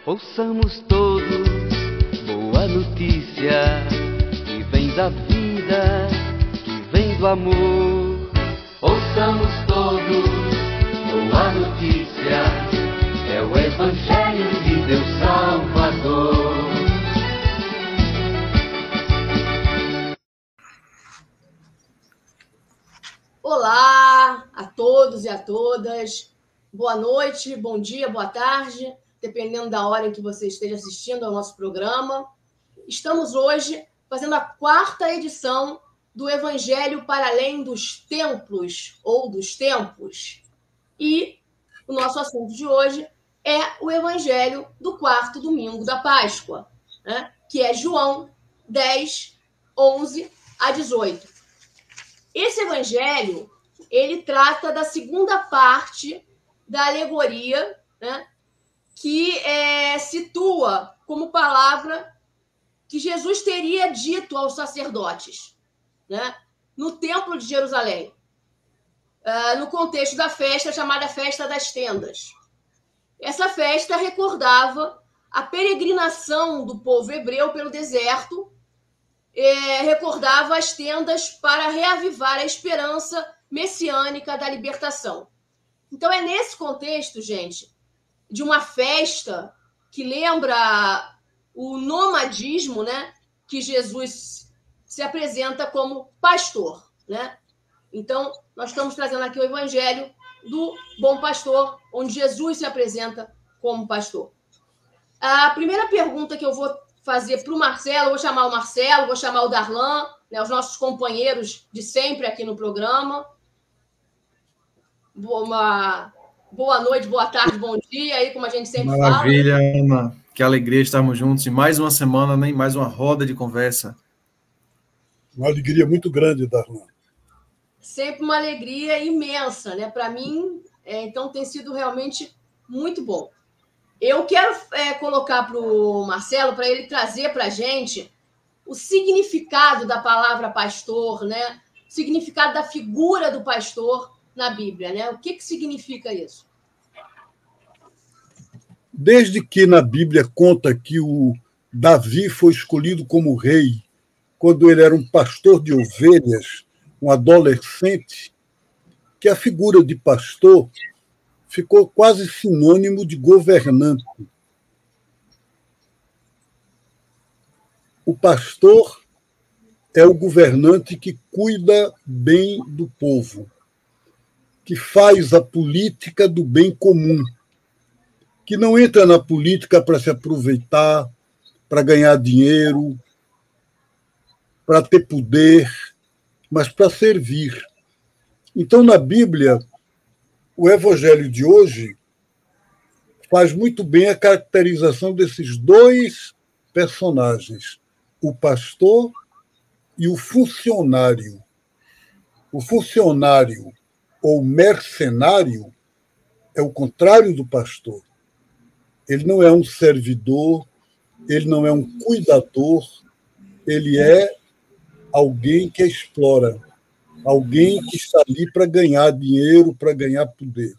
Ouçamos todos boa notícia, que vem da vida, que vem do amor. Ouçamos todos boa notícia, é o Evangelho de Deus Salvador. Olá a todos e a todas. Boa noite, bom dia, boa tarde, dependendo da hora em que você esteja assistindo ao nosso programa. Estamos hoje fazendo a 4ª edição do Evangelho para Além dos Templos ou dos Tempos. E o nosso assunto de hoje é o Evangelho do 4º domingo da Páscoa, né? Que é João 10, 11 a 18. Esse Evangelho, ele trata da segunda parte da alegoria, né, que situa como palavra que Jesus teria dito aos sacerdotes, né, no Templo de Jerusalém, no contexto da festa chamada Festa das Tendas. Essa festa recordava a peregrinação do povo hebreu pelo deserto, recordava as tendas para reavivar a esperança messiânica da libertação. Então, é nesse contexto, gente, de uma festa que lembra o nomadismo, né, que Jesus se apresenta como pastor, né? Então, nós estamos trazendo aqui o Evangelho do Bom Pastor, onde Jesus se apresenta como pastor. A primeira pergunta que eu vou fazer para o Marcelo, vou chamar o Marcelo, vou chamar o Darlan, né, os nossos companheiros de sempre aqui no programa. Boa noite, boa tarde, bom dia, aí como a gente sempre fala. Maravilha, Ana. Que alegria estarmos juntos em mais uma semana, nem mais uma roda de conversa. Uma alegria muito grande, Darlan. Sempre uma alegria imensa, né? Para mim, então tem sido realmente muito bom. Eu quero colocar para o Marcelo, para ele trazer para a gente o significado da palavra pastor, né? O significado da figura do pastor na Bíblia, né? O que significa isso? Desde que na Bíblia conta que o Davi foi escolhido como rei, quando ele era um pastor de ovelhas, um adolescente, que a figura de pastor ficou quase sinônimo de governante. O pastor é o governante que cuida bem do povo, que faz a política do bem comum, que não entra na política para se aproveitar, para ganhar dinheiro, para ter poder, mas para servir. Então, na Bíblia, o Evangelho de hoje faz muito bem a caracterização desses dois personagens, o pastor e o funcionário. O funcionário ou mercenário é o contrário do pastor. Ele não é um servidor, ele não é um cuidador, ele é alguém que explora, alguém que está ali para ganhar dinheiro, para ganhar poder.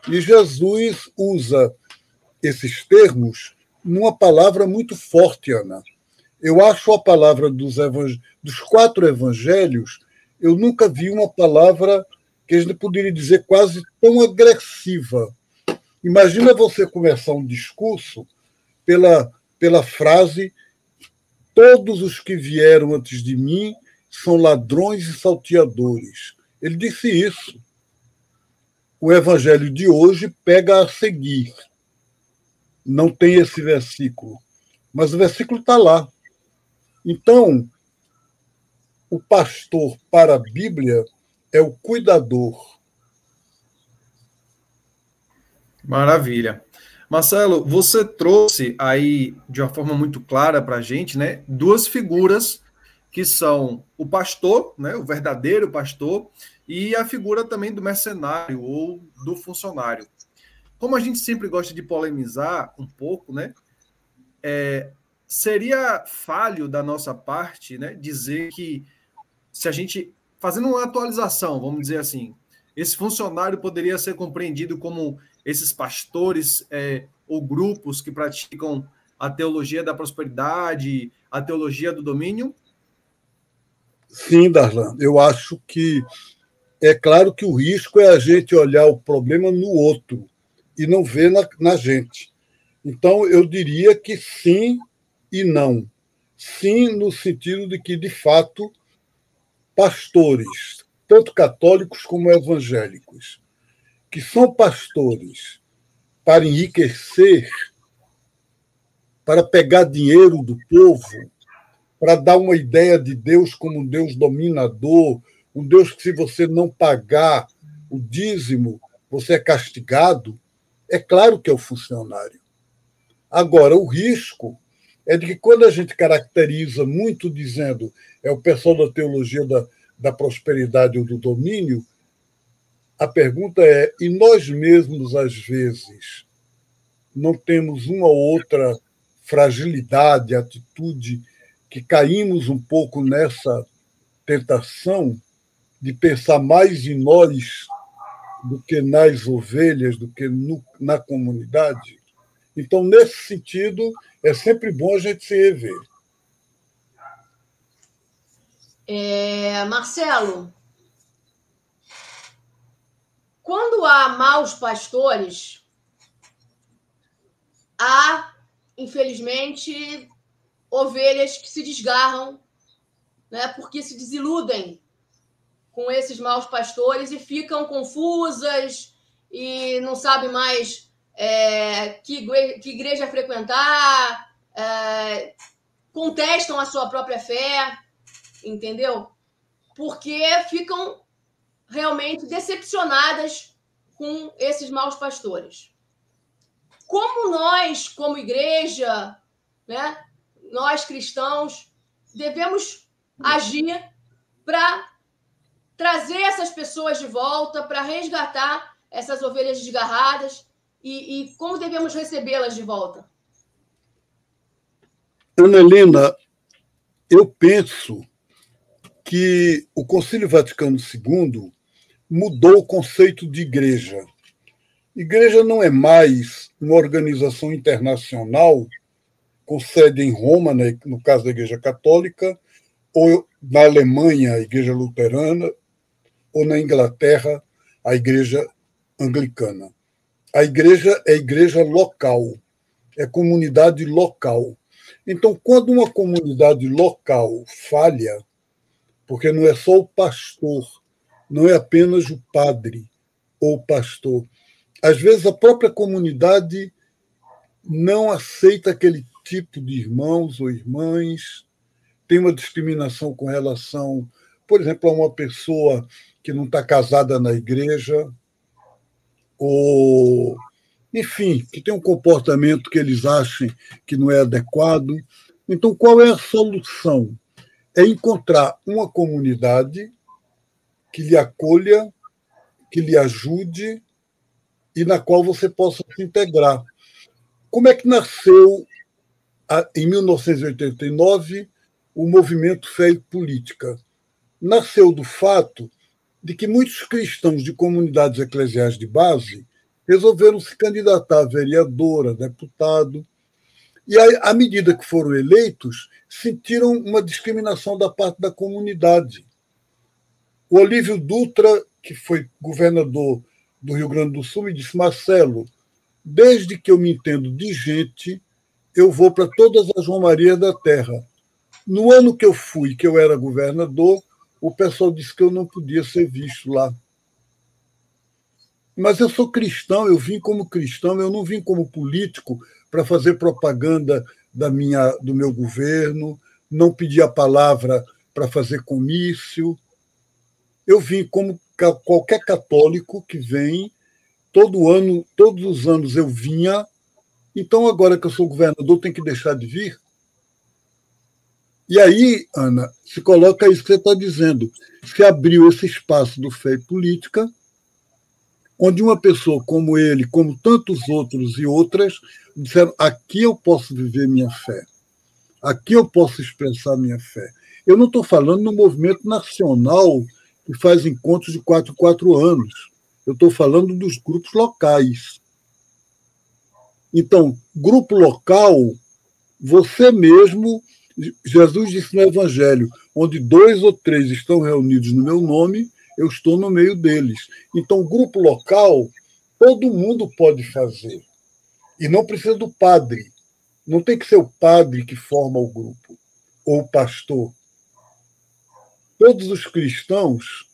E Jesus usa esses termos numa palavra muito forte, Ana. Eu acho a palavra dos 4 evangelhos, eu nunca vi uma palavra que a gente poderia dizer quase tão agressiva. Imagina você começar um discurso pela frase: todos os que vieram antes de mim são ladrões e salteadores. Ele disse isso. O Evangelho de hoje pega a seguir. Não tem esse versículo, mas o versículo está lá. Então, o pastor para a Bíblia é o cuidador. Maravilha. Marcelo, você trouxe aí de uma forma muito clara para a gente, né, 2 figuras que são o pastor, né, o verdadeiro pastor, e a figura também do mercenário ou do funcionário. Como a gente sempre gosta de polemizar um pouco, né, seria falho da nossa parte, né, dizer que se a gente, fazendo uma atualização, vamos dizer assim, esse funcionário poderia ser compreendido como esses pastores ou grupos que praticam a teologia da prosperidade, a teologia do domínio? Sim, Darlan, eu acho que é claro que o risco é a gente olhar o problema no outro e não ver na gente. Então, eu diria que sim e não. Sim, no sentido de que, de fato, pastores, tanto católicos como evangélicos, que são pastores para enriquecer, para pegar dinheiro do povo, para dar uma ideia de Deus como um Deus dominador, um Deus que, se você não pagar o dízimo, você é castigado, é claro que é o funcionário. Agora, o risco é de que, quando a gente caracteriza muito dizendo é o pessoal da teologia da prosperidade ou do domínio, a pergunta é: e nós mesmos, às vezes, não temos uma ou outra fragilidade, atitude, que caímos um pouco nessa tentação de pensar mais em nós do que nas ovelhas, do que na comunidade? Então, nesse sentido, é sempre bom a gente se rever. Marcelo, quando há maus pastores, há, infelizmente, ovelhas que se desgarram, né, porque se desiludem com esses maus pastores e ficam confusas e não sabem mais que igreja frequentar, contestam a sua própria fé, entendeu? Porque ficam realmente decepcionadas com esses maus pastores. Como nós, como igreja, né, nós cristãos, devemos agir para trazer essas pessoas de volta, para resgatar essas ovelhas desgarradas e como devemos recebê-las de volta? Ana Helena, eu penso que o Concílio Vaticano II mudou o conceito de igreja. Igreja não é mais uma organização internacional com sede em Roma, né, no caso da Igreja Católica, ou na Alemanha, a Igreja Luterana, ou na Inglaterra, a Igreja Anglicana. A igreja é igreja local, é comunidade local. Então, quando uma comunidade local falha, porque não é só o pastor, não é apenas o padre ou o pastor, às vezes a própria comunidade não aceita aquele tipo de irmãos ou irmãs, tem uma discriminação com relação, por exemplo, a uma pessoa que não está casada na igreja, ou, enfim, que tem um comportamento que eles achem que não é adequado. Então, qual é a solução? É encontrar uma comunidade que lhe acolha, que lhe ajude e na qual você possa se integrar. Como é que nasceu, em 1989, o movimento Fé e Política? Nasceu do fato de que muitos cristãos de comunidades eclesiais de base resolveram se candidatar a vereador, a deputado, e, à medida que foram eleitos, sentiram uma discriminação da parte da comunidade. O Olívio Dutra, que foi governador do Rio Grande do Sul, me disse: Marcelo, desde que eu me entendo de gente, eu vou para todas as romarias da terra. No ano que eu fui, que eu era governador, o pessoal disse que eu não podia ser visto lá. Mas eu sou cristão, eu vim como cristão, eu não vim como político para fazer propaganda do meu governo, não pedi a palavra para fazer comício. Eu vim como qualquer católico que vem, todo ano, todos os anos eu vinha, então agora que eu sou governador, tem que deixar de vir? E aí, Ana, se coloca isso que você está dizendo. Se abriu esse espaço do Fé e Política, onde uma pessoa como ele, como tantos outros e outras, disseram: aqui eu posso viver minha fé, aqui eu posso expressar minha fé. Eu não estou falando no movimento nacional que faz encontros de 4 em 4 anos. Eu estou falando dos grupos locais. Então, grupo local, você mesmo, Jesus disse no Evangelho, onde 2 ou 3 estão reunidos no meu nome, eu estou no meio deles. Então, grupo local, todo mundo pode fazer. E não precisa do padre. Não tem que ser o padre que forma o grupo, ou o pastor. Todos os cristãos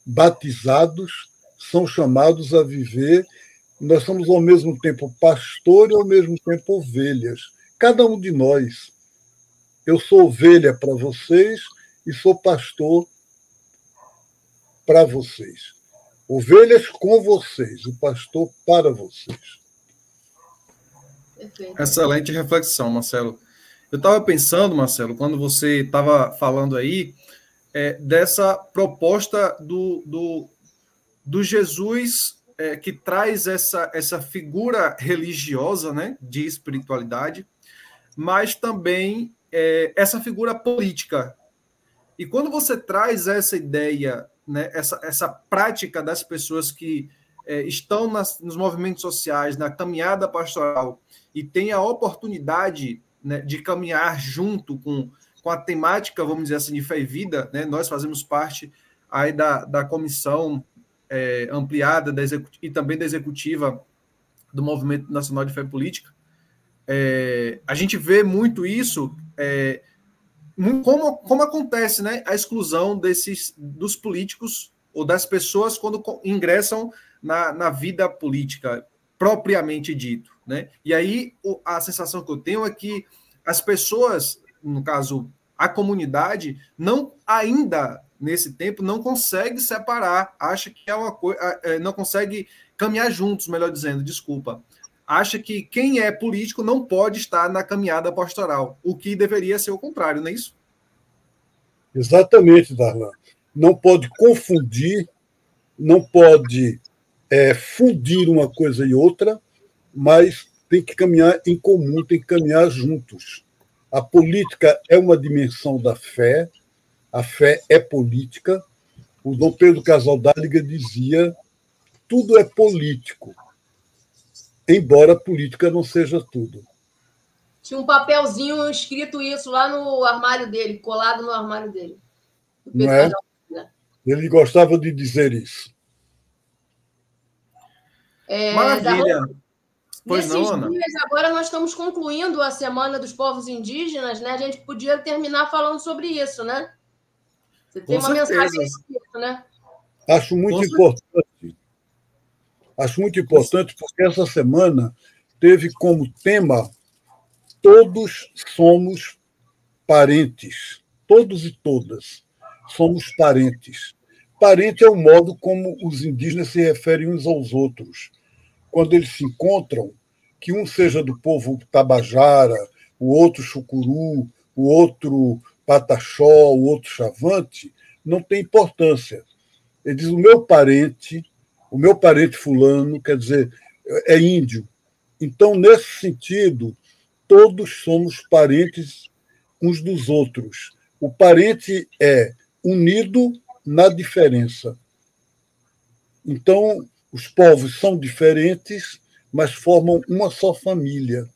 batizados são chamados a viver. Nós somos ao mesmo tempo pastor e ao mesmo tempo ovelhas. Cada um de nós. Eu sou ovelha para vocês e sou pastor para vocês. Ovelhas com vocês, o pastor para vocês. Perfeito. Excelente reflexão, Marcelo. Eu estava pensando, Marcelo, quando você estava falando aí, dessa proposta do Jesus que traz essa figura religiosa, né, de espiritualidade, mas também essa figura política. E quando você traz essa ideia, né, essa prática das pessoas que estão nos movimentos sociais, na caminhada pastoral, e têm a oportunidade, né, de caminhar junto com a temática, vamos dizer assim, de fé e vida, né? Nós fazemos parte aí da comissão ampliada e também da executiva do Movimento Nacional de Fé e Política. A gente vê muito isso, como acontece, né, a exclusão dos políticos ou das pessoas quando ingressam na vida política, propriamente dito, né? E aí a sensação que eu tenho é que as pessoas, no caso, a comunidade, ainda nesse tempo, não consegue separar, acha que é uma coisa, não consegue caminhar juntos, melhor dizendo, desculpa. Acha que quem é político não pode estar na caminhada pastoral, o que deveria ser o contrário, não é isso? Exatamente, Darlan. Não pode confundir, não pode fundir uma coisa e outra, mas tem que caminhar em comum, tem que caminhar juntos. A política é uma dimensão da fé, a fé é política. O Dom Pedro Casaldáliga dizia: tudo é político, embora a política não seja tudo. Tinha um papelzinho escrito isso lá no armário dele, colado no armário dele. Não é? Ele gostava de dizer isso. Maravilha. Pois Nesses não, Ana? dias, agora nós estamos concluindo a Semana dos Povos Indígenas, né? A gente podia terminar falando sobre isso, né? Você tem Com uma certeza. mensagem disso, né? Acho muito importante. Acho muito importante porque essa semana teve como tema todos somos parentes. Todos e todas somos parentes. Parente é o modo como os indígenas se referem uns aos outros. Quando eles se encontram, que um seja do povo Tabajara, o outro Chucuru, o outro Pataxó, o outro Chavante, não tem importância. Ele diz: o meu parente fulano, quer dizer, é índio. Então, nesse sentido, todos somos parentes uns dos outros. O parente é unido na diferença. Então, os povos são diferentes, mas formam uma só família.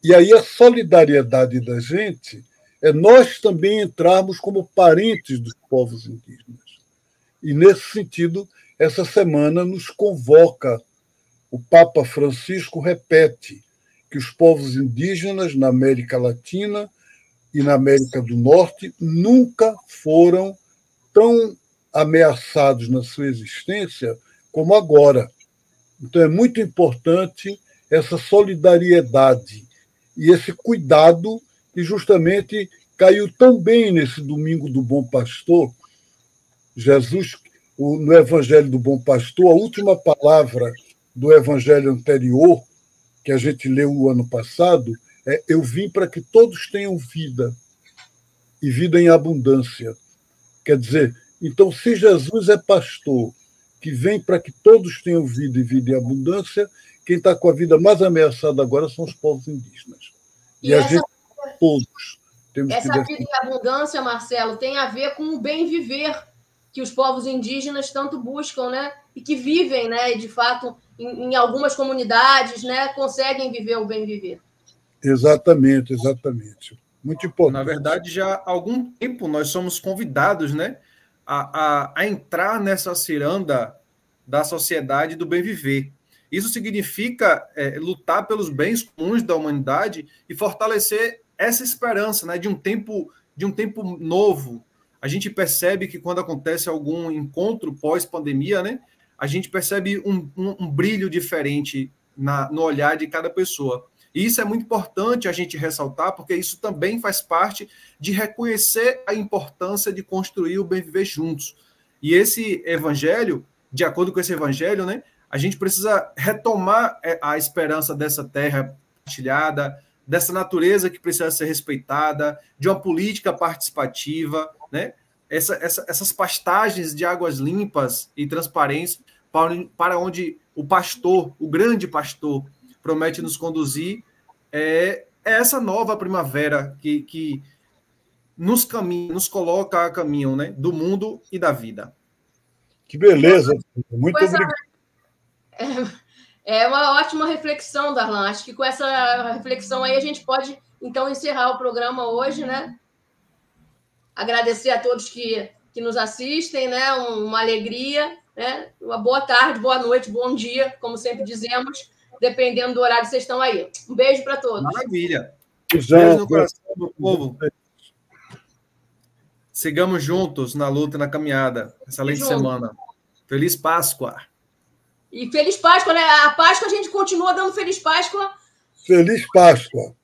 E aí a solidariedade da gente é nós também entrarmos como parentes dos povos indígenas. E, nesse sentido, essa semana nos convoca. O Papa Francisco repete que os povos indígenas na América Latina e na América do Norte nunca foram tão ameaçados na sua existência como agora. Então, é muito importante essa solidariedade e esse cuidado que justamente caiu tão bem nesse domingo do Bom Pastor. Jesus, no Evangelho do Bom Pastor, a última palavra do Evangelho anterior, que a gente leu no ano passado, é: eu vim para que todos tenham vida, e vida em abundância. Quer dizer, então, se Jesus é pastor, que vem para que todos tenham vida e vida em abundância, quem está com a vida mais ameaçada agora são os povos indígenas. E a gente, todos, temos que defender. Essa vida em abundância, Marcelo, tem a ver com o bem viver, que os povos indígenas tanto buscam, né? E que vivem, né? E, de fato, em algumas comunidades, né? Conseguem viver o bem viver. Exatamente, exatamente. Muito importante. Na verdade, já há algum tempo nós somos convidados, né, a entrar nessa ciranda da sociedade do bem viver. Isso significa lutar pelos bens comuns da humanidade e fortalecer essa esperança, né, de um tempo novo. A gente percebe que quando acontece algum encontro pós-pandemia, né, a gente percebe um brilho diferente no olhar de cada pessoa. E isso é muito importante a gente ressaltar, porque isso também faz parte de reconhecer a importância de construir o bem viver juntos. E esse evangelho, de acordo com esse evangelho, né, a gente precisa retomar a esperança dessa terra partilhada, dessa natureza que precisa ser respeitada, de uma política participativa, né? Essas pastagens de águas limpas e transparentes para onde o pastor, o grande pastor, promete nos conduzir, é essa nova primavera que nos coloca a caminho, né, do mundo e da vida. Que beleza, muito obrigado. É uma ótima reflexão, Darlan. Acho que com essa reflexão aí a gente pode, então, encerrar o programa hoje, né? Agradecer a todos que nos assistem, né? Uma alegria, né? Uma boa tarde, boa noite, bom dia, como sempre dizemos, dependendo do horário que vocês estão aí. Um beijo para todos. Maravilha. Beijo no coração do povo. Sigamos juntos na luta, na caminhada. Excelente semana. Feliz Páscoa. E Feliz Páscoa, né? A Páscoa a gente continua dando Feliz Páscoa. Feliz Páscoa.